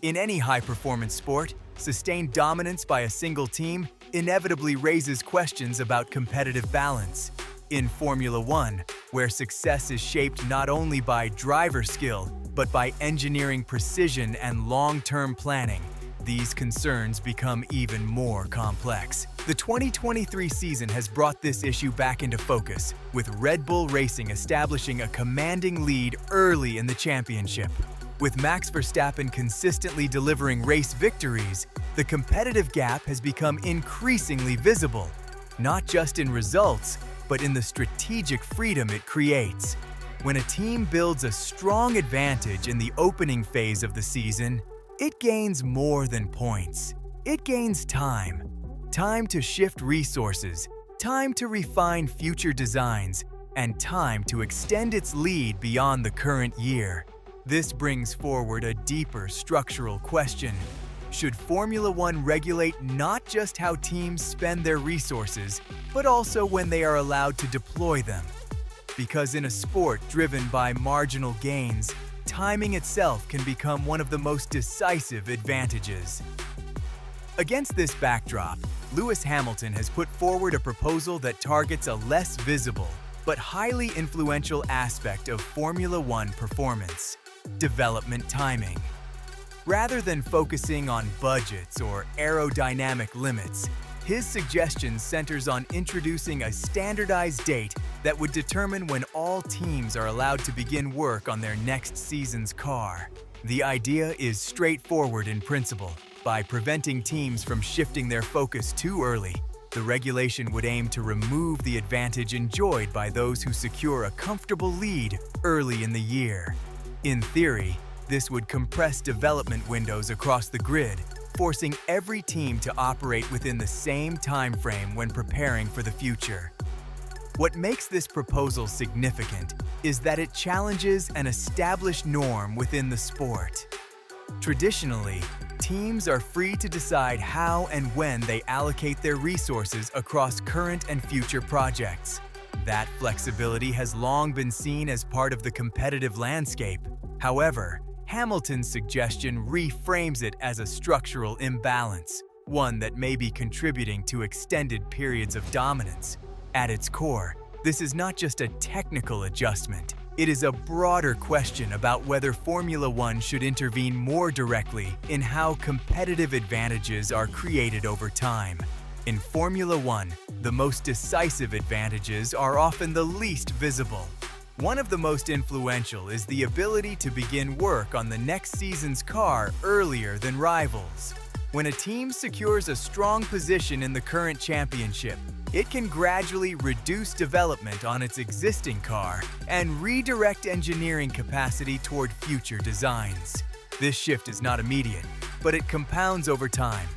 In any high-performance sport, sustained dominance by a single team inevitably raises questions about competitive balance. In Formula One, where success is shaped not only by driver skill, but by engineering precision and long-term planning, these concerns become even more complex. The 2023 season has brought this issue back into focus, with Red Bull Racing establishing a commanding lead early in the championship. With Max Verstappen consistently delivering race victories, the competitive gap has become increasingly visible, not just in results, but in the strategic freedom it creates. When a team builds a strong advantage in the opening phase of the season, it gains more than points. It gains time. Time to shift resources, time to refine future designs, and time to extend its lead beyond the current year. This brings forward a deeper structural question. Should Formula One regulate not just how teams spend their resources, but also when they are allowed to deploy them? Because in a sport driven by marginal gains, timing itself can become one of the most decisive advantages. Against this backdrop, Lewis Hamilton has put forward a proposal that targets a less visible, but highly influential aspect of Formula One performance: development timing. Rather than focusing on budgets or aerodynamic limits, his suggestion centers on introducing a standardized date that would determine when all teams are allowed to begin work on their next season's car. The idea is straightforward in principle. By preventing teams from shifting their focus too early, the regulation would aim to remove the advantage enjoyed by those who secure a comfortable lead early in the year. In theory, this would compress development windows across the grid, forcing every team to operate within the same time frame when preparing for the future. What makes this proposal significant is that it challenges an established norm within the sport. Traditionally, teams are free to decide how and when they allocate their resources across current and future projects. That flexibility has long been seen as part of the competitive landscape. However, Hamilton's suggestion reframes it as a structural imbalance, one that may be contributing to extended periods of dominance. At its core, this is not just a technical adjustment. It is a broader question about whether Formula One should intervene more directly in how competitive advantages are created over time. In Formula One, the most decisive advantages are often the least visible. One of the most influential is the ability to begin work on the next season's car earlier than rivals. When a team secures a strong position in the current championship, it can gradually reduce development on its existing car and redirect engineering capacity toward future designs. This shift is not immediate, but it compounds over time.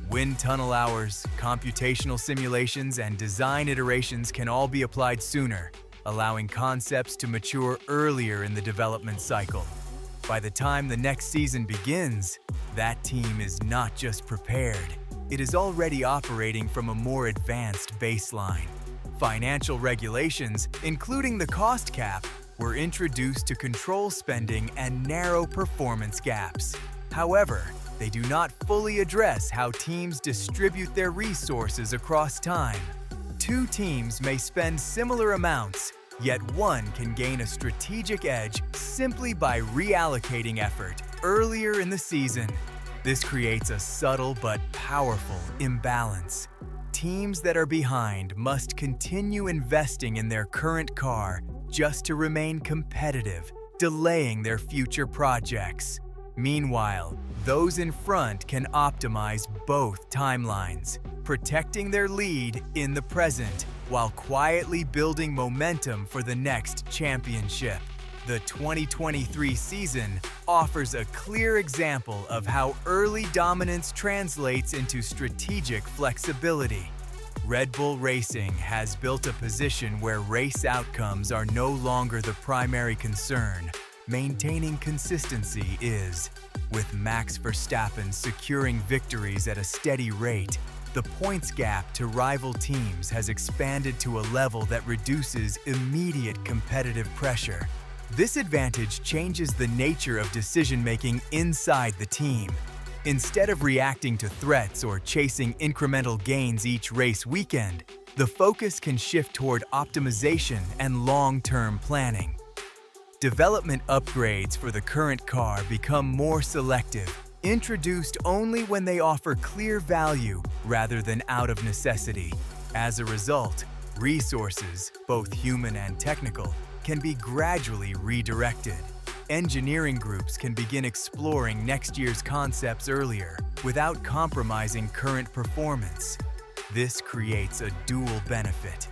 Wind tunnel hours, computational simulations, and design iterations can all be applied sooner, allowing concepts to mature earlier in the development cycle. By the time the next season begins, that team is not just prepared, it is already operating from a more advanced baseline. Financial regulations, including the cost cap, were introduced to control spending and narrow performance gaps. However, they do not fully address how teams distribute their resources across time. Two teams may spend similar amounts, yet one can gain a strategic edge simply by reallocating effort earlier in the season. This creates a subtle but powerful imbalance. Teams that are behind must continue investing in their current car just to remain competitive, delaying their future projects. Meanwhile, those in front can optimize both timelines, protecting their lead in the present while quietly building momentum for the next championship. The 2023 season offers a clear example of how early dominance translates into strategic flexibility. Red Bull Racing has built a position where race outcomes are no longer the primary concern. Maintaining consistency is. With Max Verstappen securing victories at a steady rate, the points gap to rival teams has expanded to a level that reduces immediate competitive pressure. This advantage changes the nature of decision-making inside the team. Instead of reacting to threats or chasing incremental gains each race weekend, the focus can shift toward optimization and long-term planning. Development upgrades for the current car become more selective, introduced only when they offer clear value rather than out of necessity. As a result, resources, both human and technical, can be gradually redirected. Engineering groups can begin exploring next year's concepts earlier without compromising current performance. This creates a dual benefit.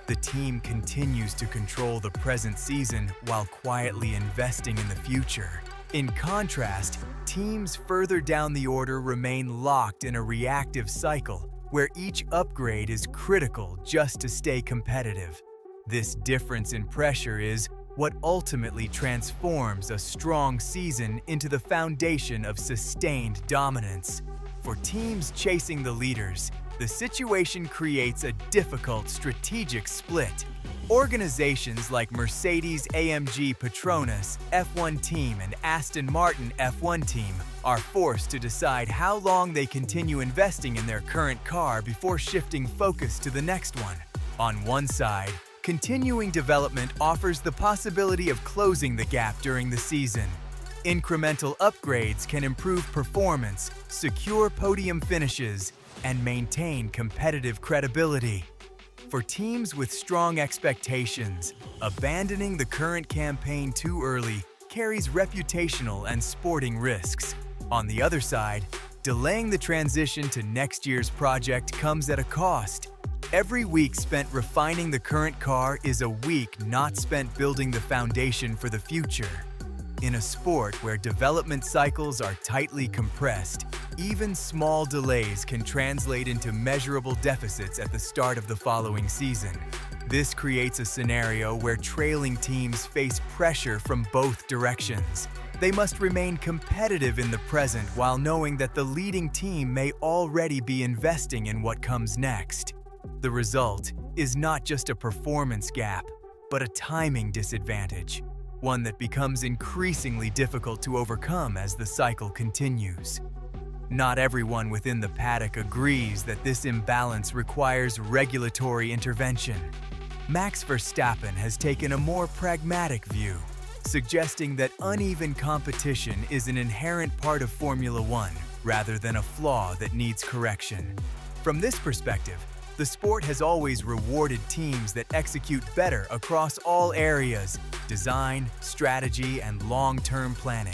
The team continues to control the present season while quietly investing in the future. In contrast, teams further down the order remain locked in a reactive cycle where each upgrade is critical just to stay competitive. This difference in pressure is what ultimately transforms a strong season into the foundation of sustained dominance. For teams chasing the leaders, the situation creates a difficult strategic split. Organizations like Mercedes-AMG Petronas F1 team and Aston Martin F1 team are forced to decide how long they continue investing in their current car before shifting focus to the next one. On one side, continuing development offers the possibility of closing the gap during the season. Incremental upgrades can improve performance, secure podium finishes, and maintain competitive credibility. For teams with strong expectations, abandoning the current campaign too early carries reputational and sporting risks. On the other side, delaying the transition to next year's project comes at a cost. Every week spent refining the current car is a week not spent building the foundation for the future. In a sport where development cycles are tightly compressed, even small delays can translate into measurable deficits at the start of the following season. This creates a scenario where trailing teams face pressure from both directions. They must remain competitive in the present while knowing that the leading team may already be investing in what comes next. The result is not just a performance gap, but a timing disadvantage, one that becomes increasingly difficult to overcome as the cycle continues. Not everyone within the paddock agrees that this imbalance requires regulatory intervention. Max Verstappen has taken a more pragmatic view, suggesting that uneven competition is an inherent part of Formula One rather than a flaw that needs correction. From this perspective, the sport has always rewarded teams that execute better across all areas: design, strategy, and long-term planning.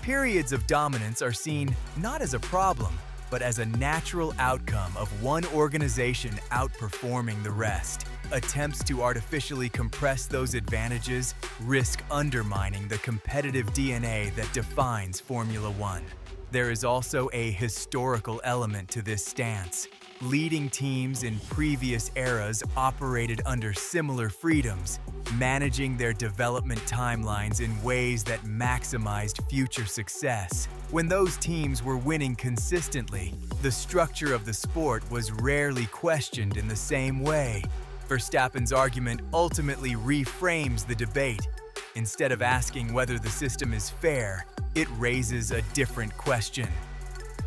Periods of dominance are seen not as a problem, but as a natural outcome of one organization outperforming the rest. Attempts to artificially compress those advantages risk undermining the competitive DNA that defines Formula One. There is also a historical element to this stance. Leading teams in previous eras operated under similar freedoms, managing their development timelines in ways that maximized future success. When those teams were winning consistently, the structure of the sport was rarely questioned in the same way. Verstappen's argument ultimately reframes the debate. Instead of asking whether the system is fair, it raises a different question.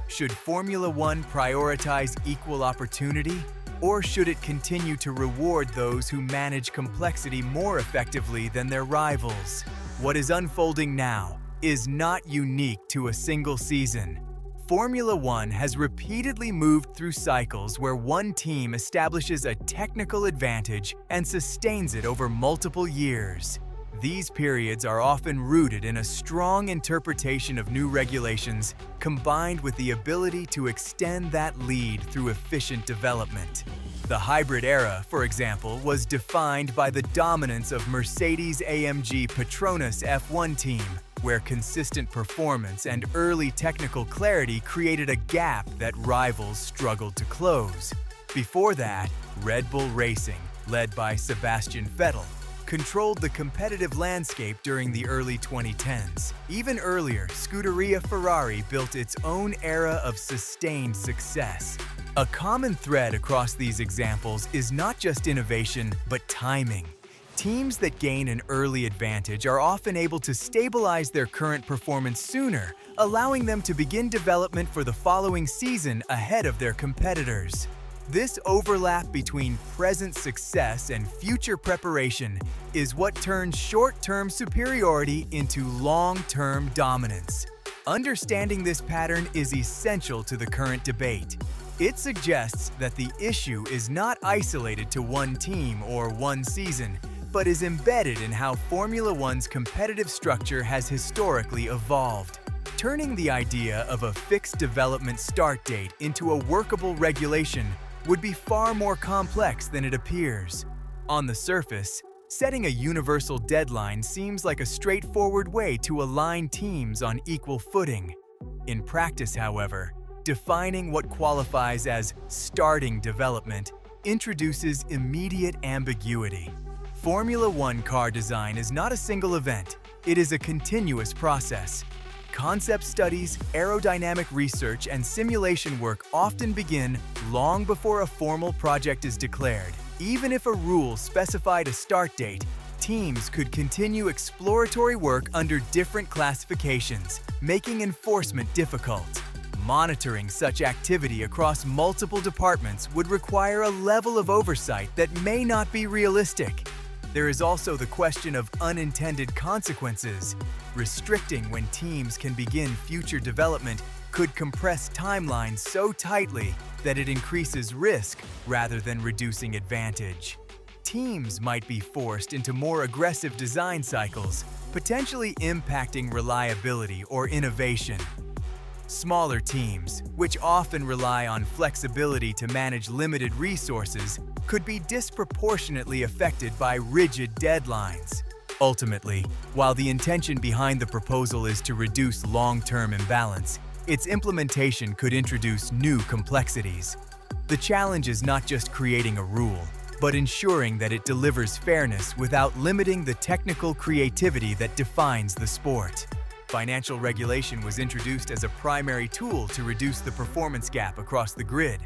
Should Formula One prioritize equal opportunity, or should it continue to reward those who manage complexity more effectively than their rivals? What is unfolding now is not unique to a single season. Formula One has repeatedly moved through cycles where one team establishes a technical advantage and sustains it over multiple years. These periods are often rooted in a strong interpretation of new regulations, combined with the ability to extend that lead through efficient development. The hybrid era, for example, was defined by the dominance of Mercedes-AMG Petronas F1 team, where consistent performance and early technical clarity created a gap that rivals struggled to close. Before that, Red Bull Racing, led by Sebastian Vettel, controlled the competitive landscape during the early 2010s. Even earlier, Scuderia Ferrari built its own era of sustained success. A common thread across these examples is not just innovation, but timing. Teams that gain an early advantage are often able to stabilize their current performance sooner, allowing them to begin development for the following season ahead of their competitors. This overlap between present success and future preparation is what turns short-term superiority into long-term dominance. Understanding this pattern is essential to the current debate. It suggests that the issue is not isolated to one team or one season, but is embedded in how Formula One's competitive structure has historically evolved. Turning the idea of a fixed development start date into a workable regulation would be far more complex than it appears. On the surface, setting a universal deadline seems like a straightforward way to align teams on equal footing. In practice, however, defining what qualifies as starting development introduces immediate ambiguity. Formula One car design is not a single event, it is a continuous process. Concept studies, aerodynamic research, and simulation work often begin long before a formal project is declared. Even if a rule specified a start date, teams could continue exploratory work under different classifications, making enforcement difficult. Monitoring such activity across multiple departments would require a level of oversight that may not be realistic. There is also the question of unintended consequences. Restricting when teams can begin future development could compress timelines so tightly that it increases risk rather than reducing advantage. Teams might be forced into more aggressive design cycles, potentially impacting reliability or innovation. Smaller teams, which often rely on flexibility to manage limited resources, could be disproportionately affected by rigid deadlines. Ultimately, while the intention behind the proposal is to reduce long-term imbalance, its implementation could introduce new complexities. The challenge is not just creating a rule, but ensuring that it delivers fairness without limiting the technical creativity that defines the sport. Financial regulation was introduced as a primary tool to reduce the performance gap across the grid.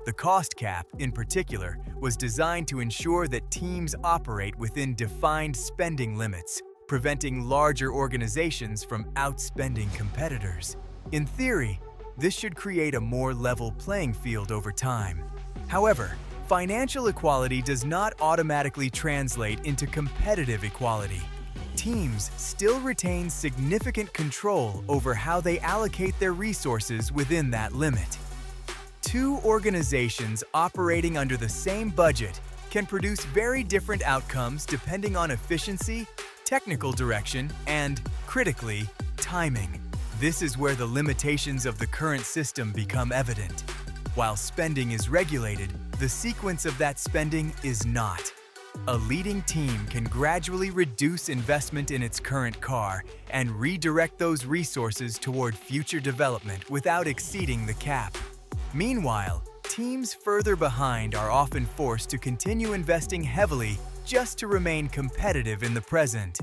The cost cap, in particular, was designed to ensure that teams operate within defined spending limits, preventing larger organizations from outspending competitors. In theory, this should create a more level playing field over time. However, financial equality does not automatically translate into competitive equality. Teams still retain significant control over how they allocate their resources within that limit. Two organizations operating under the same budget can produce very different outcomes depending on efficiency, technical direction, and, critically, timing. This is where the limitations of the current system become evident. While spending is regulated, the sequence of that spending is not. A leading team can gradually reduce investment in its current car and redirect those resources toward future development without exceeding the cap. Meanwhile, teams further behind are often forced to continue investing heavily just to remain competitive in the present.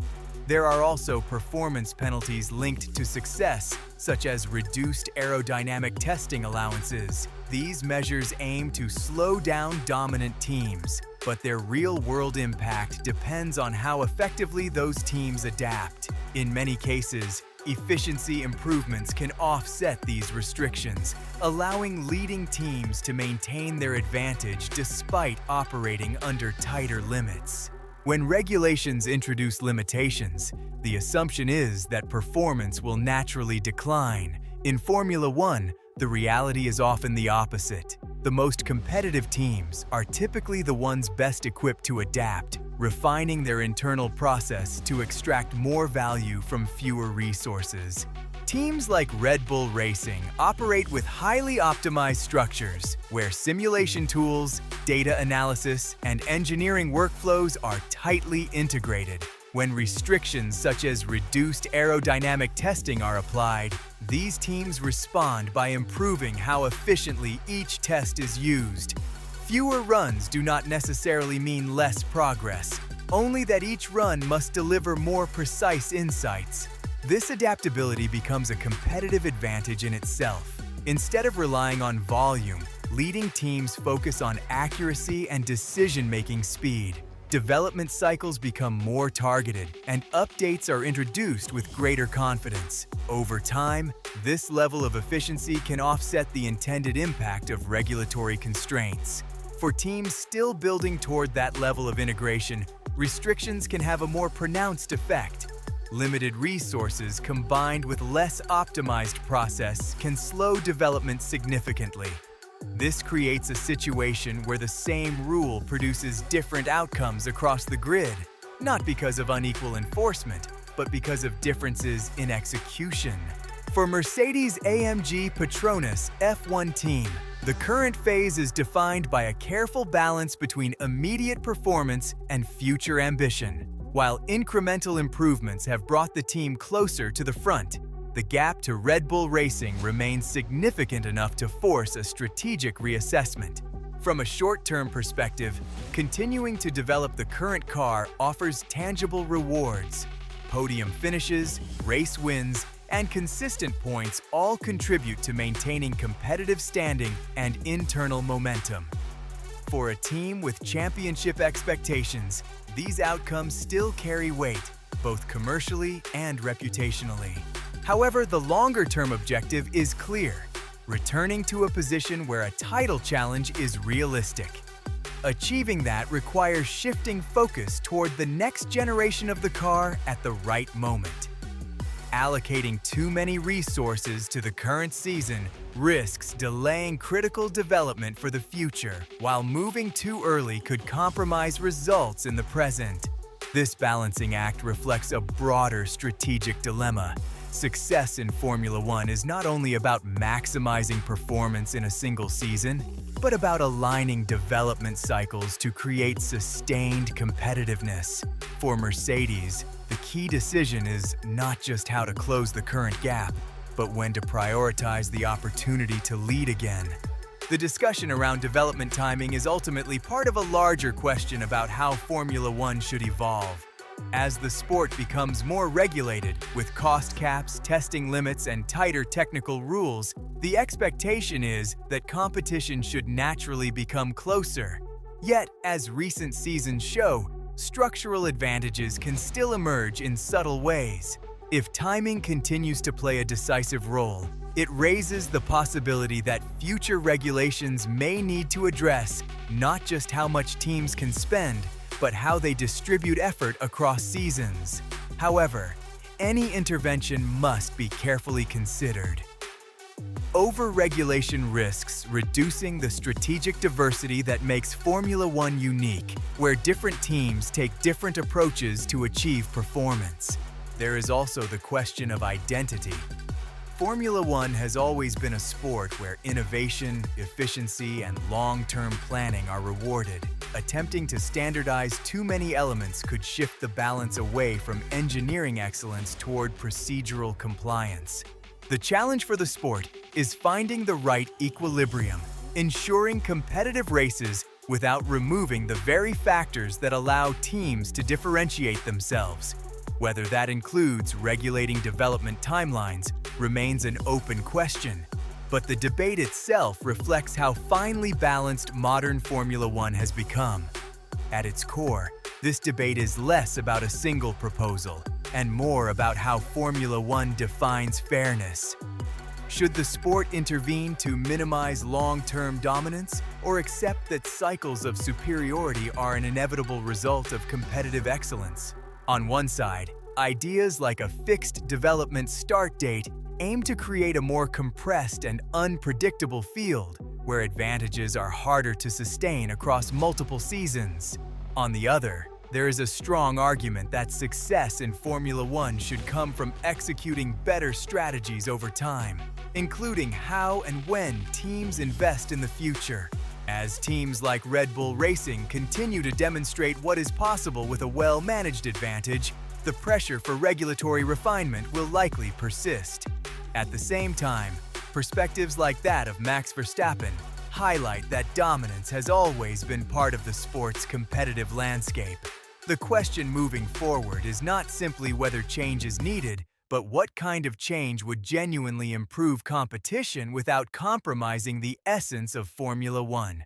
There are also performance penalties linked to success, such as reduced aerodynamic testing allowances. These measures aim to slow down dominant teams, but their real-world impact depends on how effectively those teams adapt. In many cases, efficiency improvements can offset these restrictions, allowing leading teams to maintain their advantage despite operating under tighter limits. When regulations introduce limitations, the assumption is that performance will naturally decline. In Formula One, the reality is often the opposite. The most competitive teams are typically the ones best equipped to adapt, refining their internal process to extract more value from fewer resources. Teams like Red Bull Racing operate with highly optimized structures, where simulation tools, data analysis, and engineering workflows are tightly integrated. When restrictions such as reduced aerodynamic testing are applied, these teams respond by improving how efficiently each test is used. Fewer runs do not necessarily mean less progress, only that each run must deliver more precise insights. This adaptability becomes a competitive advantage in itself. Instead of relying on volume, leading teams focus on accuracy and decision-making speed. Development cycles become more targeted, and updates are introduced with greater confidence. Over time, this level of efficiency can offset the intended impact of regulatory constraints. For teams still building toward that level of integration, restrictions can have a more pronounced effect. Limited resources combined with less optimized process can slow development significantly. This creates a situation where the same rule produces different outcomes across the grid, not because of unequal enforcement, but because of differences in execution. For Mercedes-AMG Petronas F1 team, the current phase is defined by a careful balance between immediate performance and future ambition. While incremental improvements have brought the team closer to the front, the gap to Red Bull Racing remains significant enough to force a strategic reassessment. From a short-term perspective, continuing to develop the current car offers tangible rewards. Podium finishes, race wins, and consistent points all contribute to maintaining competitive standing and internal momentum. For a team with championship expectations, these outcomes still carry weight, both commercially and reputationally. However, the longer-term objective is clear: returning to a position where a title challenge is realistic. Achieving that requires shifting focus toward the next generation of the car at the right moment. Allocating too many resources to the current season risks delaying critical development for the future, while moving too early could compromise results in the present. This balancing act reflects a broader strategic dilemma. Success in Formula One is not only about maximizing performance in a single season, but about aligning development cycles to create sustained competitiveness. For Mercedes, the key decision is not just how to close the current gap, but when to prioritize the opportunity to lead again. The discussion around development timing is ultimately part of a larger question about how Formula One should evolve. As the sport becomes more regulated, with cost caps, testing limits, and tighter technical rules, the expectation is that competition should naturally become closer. Yet, as recent seasons show, structural advantages can still emerge in subtle ways. If timing continues to play a decisive role, it raises the possibility that future regulations may need to address not just how much teams can spend, but how they distribute effort across seasons. However, any intervention must be carefully considered. Over-regulation risks reducing the strategic diversity that makes Formula One unique, where different teams take different approaches to achieve performance. There is also the question of identity. Formula One has always been a sport where innovation, efficiency, and long-term planning are rewarded. Attempting to standardize too many elements could shift the balance away from engineering excellence toward procedural compliance. The challenge for the sport is finding the right equilibrium, ensuring competitive races without removing the very factors that allow teams to differentiate themselves. Whether that includes regulating development timelines remains an open question, but the debate itself reflects how finely balanced modern Formula One has become. At its core, this debate is less about a single proposal and more about how Formula One defines fairness. Should the sport intervene to minimize long-term dominance, or accept that cycles of superiority are an inevitable result of competitive excellence? On one side, ideas like a fixed development start date aim to create a more compressed and unpredictable field, where advantages are harder to sustain across multiple seasons. On the other, there is a strong argument that success in Formula One should come from executing better strategies over time, including how and when teams invest in the future. As teams like Red Bull Racing continue to demonstrate what is possible with a well-managed advantage, the pressure for regulatory refinement will likely persist. At the same time, perspectives like that of Max Verstappen highlight that dominance has always been part of the sport's competitive landscape. The question moving forward is not simply whether change is needed, but what kind of change would genuinely improve competition without compromising the essence of Formula One.